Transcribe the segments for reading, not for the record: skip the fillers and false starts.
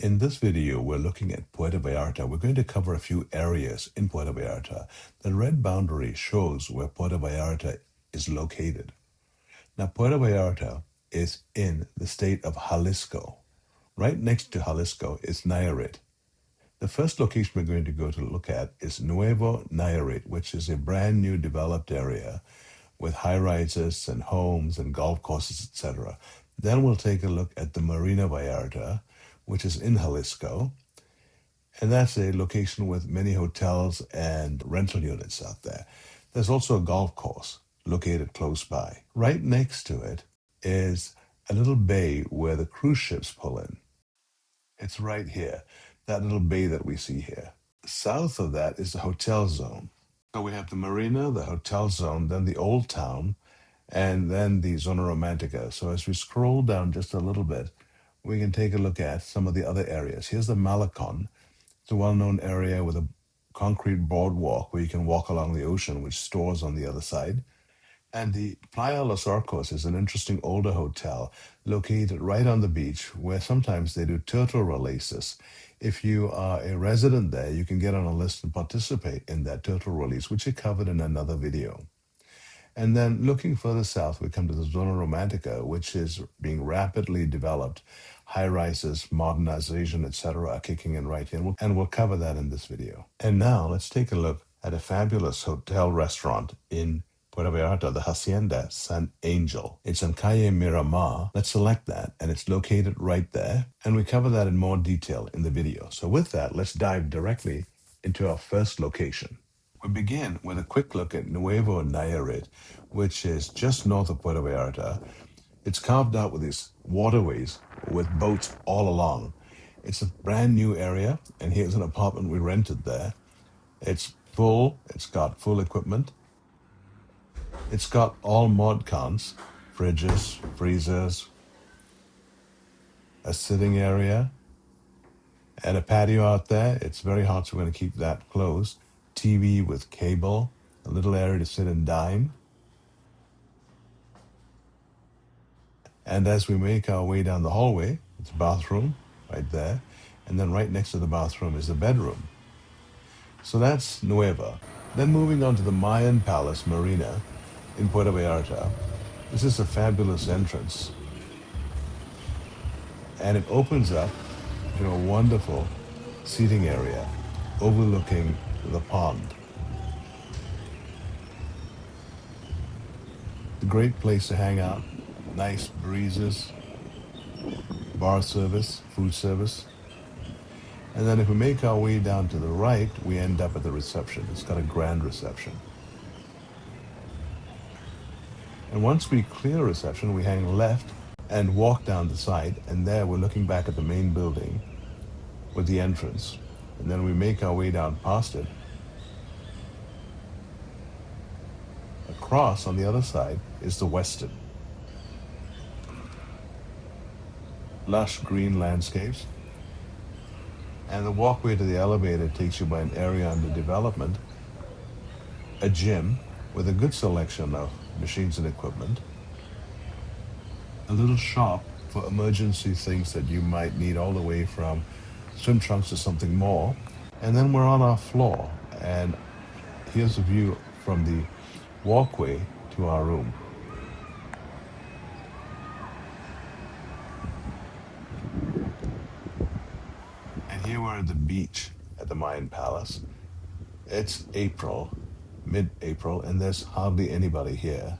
In this video, we're looking at Puerto Vallarta. We're going to cover a few areas in Puerto Vallarta. The red boundary shows where Puerto Vallarta is located. Now, Puerto Vallarta is in the state of Jalisco. Right next to Jalisco is Nayarit. The first location we're going to go to look at is Neuvo Nayarit, which is a brand new developed area with high-rises and homes and golf courses, etc. Then we'll take a look at the Marina Vallarta, which is in Jalisco. And that's a location with many hotels and rental units out there. There's also a golf course located close by. Right next to it is a little bay where the cruise ships pull in. It's right here, that little bay that we see here. South of that is the hotel zone. So we have the marina, the hotel zone, then the old town, and then the Zona Romantica. So as we scroll down just a little bit, we can take a look at some of the other areas. Here's the Malecon. It's a well-known area with a concrete boardwalk where you can walk along the ocean, which stores on the other side. And the Playa Los Arcos is an interesting older hotel located right on the beach where sometimes they do turtle releases. If you are a resident there, you can get on a list and participate in that turtle release, which I covered in another video. And then looking further south, we come to the Zona Romantica, which is being rapidly developed. High-rises, modernization, etc. are kicking in right here, and we'll cover that in this video. And now let's take a look at a fabulous hotel restaurant in Puerto Vallarta, the Hacienda San Angel. It's on Calle Miramar. Let's select that, and it's located right there. And we cover that in more detail in the video. So with that, let's dive directly into our first location. We begin with a quick look at Neuvo Nayarit, which is just north of Puerto Vallarta. It's carved out with these waterways with boats all along. It's a brand new area, and here's an apartment we rented there. It's full, it's got full equipment. It's got all mod cons, fridges, freezers, a sitting area, and a patio out there. It's very hot, so we're going to keep that closed. TV with cable, a little area to sit and dine. And as we make our way down the hallway, it's a bathroom right there. And then right next to the bathroom is the bedroom. So that's Nueva. Then moving on to the Mayan Palace Marina in Puerto Vallarta. This is a fabulous entrance. And it opens up to a wonderful seating area overlooking the pond. A great place to hang out, nice breezes, bar service, food service. And then if we make our way down to the right, we end up at the reception. It's got a grand reception. And once we clear reception, we hang left and walk down the side, and there we're looking back at the main building with the entrance. And then we make our way down past it. Across on the other side is the Westin. Lush green landscapes. And the walkway to the elevator takes you by an area under development, a gym with a good selection of machines and equipment, a little shop for emergency things that you might need all the way from swim trunks to something more. And then we're on our floor, and here's a view from the walkway to our room. And here we're at the beach at the Mayan Palace. It's April, mid-April, and there's hardly anybody here.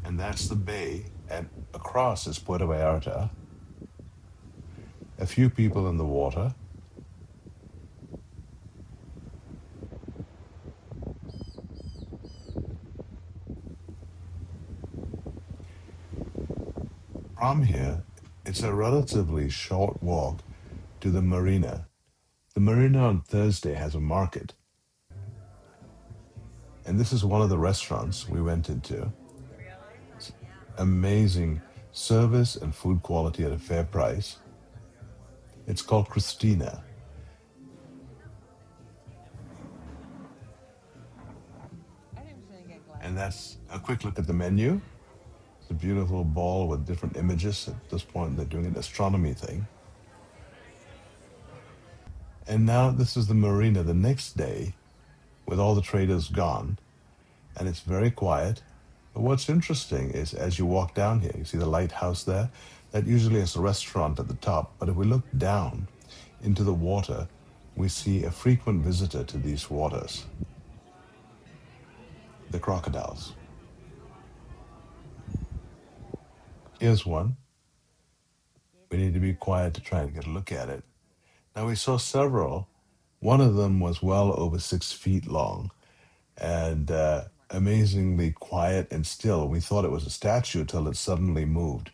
And that's the bay, and across is Puerto Vallarta. A few people in the water. From here, it's a relatively short walk to the marina. The marina on Thursday has a market. And this is one of the restaurants we went into. It's amazing service and food quality at a fair price. It's called Christina. And that's a quick look at the menu. It's a beautiful ball with different images. At this point, they're doing an astronomy thing. And now this is the marina the next day with all the traders gone, and it's very quiet. But what's interesting is as you walk down here, you see the lighthouse there? That usually is a restaurant at the top. But if we look down into the water, we see a frequent visitor to these waters, the crocodiles. Here's one. We need to be quiet to try and get a look at it. Now, we saw several. One of them was well over 6 feet long and amazingly quiet and still. We thought it was a statue till it suddenly moved.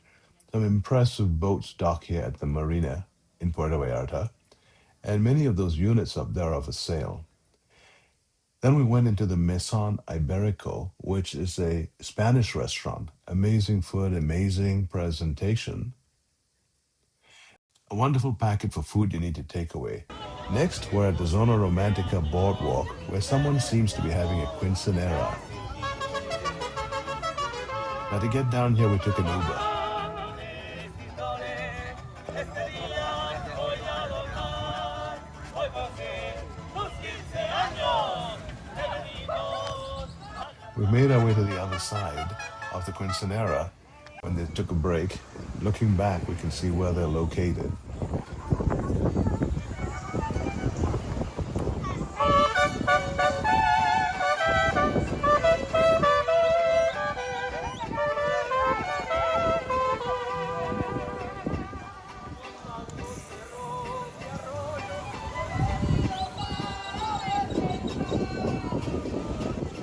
Some impressive boats dock here at the marina in Puerto Vallarta, and many of those units up there are for sale. Then we went into the Maison Iberico, which is a Spanish restaurant. Amazing food, amazing presentation. A wonderful packet for food you need to take away. Next, we're at the Zona Romantica boardwalk, where someone seems to be having a quinceanera. Now, to get down here, we took an Uber. We made our way to the other side of the quinceanera when they took a break. Looking back, we can see where they're located.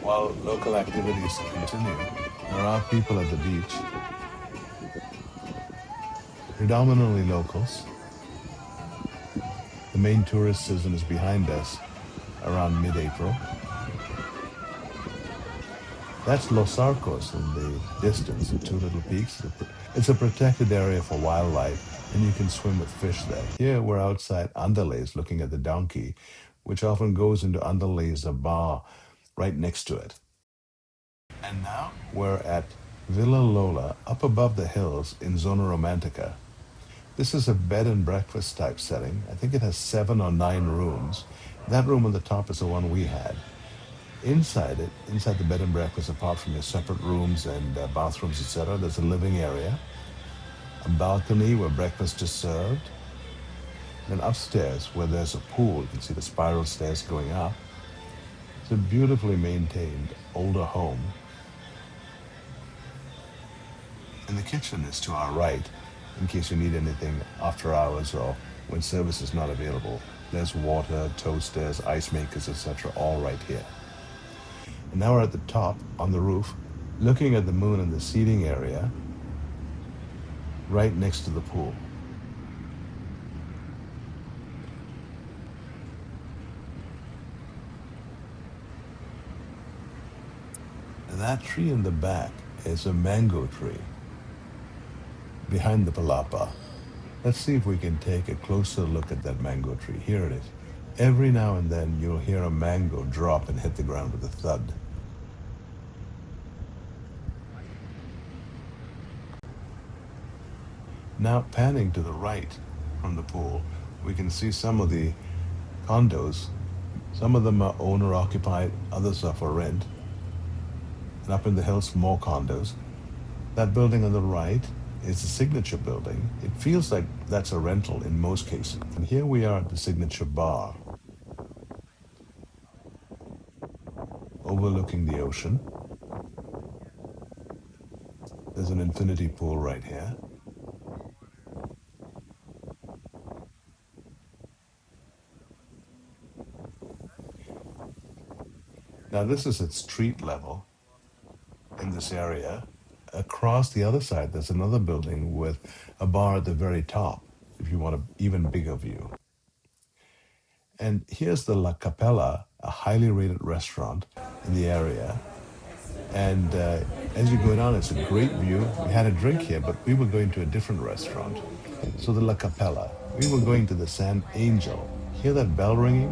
While local activities continue, there are people at the beach, predominantly locals. The main tourist season is behind us around mid-April. That's Los Arcos in the distance, the two little peaks. It's a protected area for wildlife, and you can swim with fish there. Here we're outside Andalays looking at the donkey, which often goes into Andalays, a bar right next to it. And now we're at Villa Lola, up above the hills in Zona Romantica. This is a bed and breakfast type setting. I think it has 7 or 9 rooms. That room on the top is the one we had. Inside it, inside the bed and breakfast, apart from your separate rooms and bathrooms, etc., there's a living area, a balcony where breakfast is served, and upstairs where there's a pool. You can see the spiral stairs going up. It's a beautifully maintained older home. And the kitchen is to our right, in case you need anything after hours or when service is not available. There's water, toasters, ice makers, etc., all right here. And now we're at the top, on the roof, looking at the moon and the seating area, right next to the pool. And that tree in the back is a mango tree behind the palapa. Let's see if we can take a closer look at that mango tree. Here it is. Every now and then you'll hear a mango drop and hit the ground with a thud. Now panning to the right from the pool, we can see some of the condos. Some of them are owner occupied, others are for rent. And up in the hills, more condos. That building on the right is a signature building. It feels like that's a rental in most cases. And here we are at the signature bar, overlooking the ocean. There's an infinity pool right here. Now this is at street level in this area. Across the other side, there's another building with a bar at the very top, if you want an even bigger view. And here's the La Capella, a highly rated restaurant in the area. And as you go down, it's a great view. We had a drink here, but we were going to a different restaurant. So the La Capella, we were going to the San Angel. Hear that bell ringing?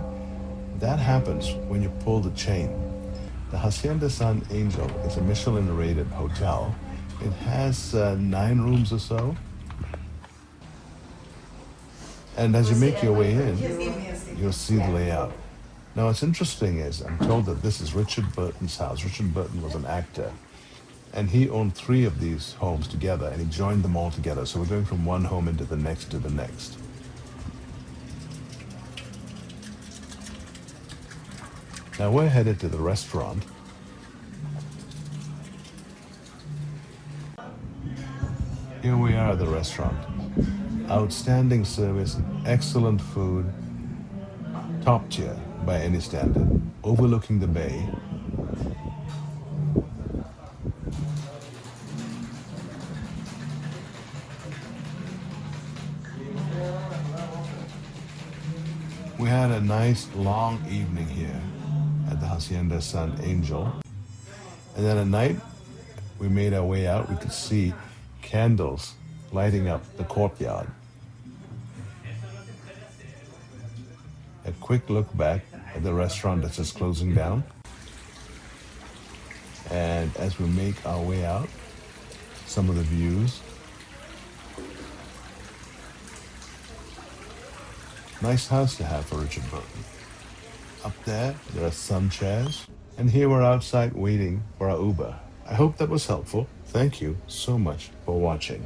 That happens when you pull the chain. The Hacienda San Angel is a Michelin-rated hotel. It has 9 rooms or so. And as you make your way in, you'll see the layout. Now, what's interesting is I'm told that this is Richard Burton's house. Richard Burton was an actor, and he owned 3 of these homes together, and he joined them all together. So we're going from one home into the next to the next. Now we're headed to the restaurant. Here we are at the restaurant. Outstanding service, excellent food, top tier by any standard, overlooking the bay. We had a nice long evening here at the Hacienda San Angel. And then at night, we made our way out. We could see candles lighting up the courtyard. A quick look back at the restaurant that's just closing down. And as we make our way out, some of the views. Nice house to have for Richard Burton. Up there are some chairs. And here we're outside waiting for our Uber. I hope that was helpful. Thank you so much for watching.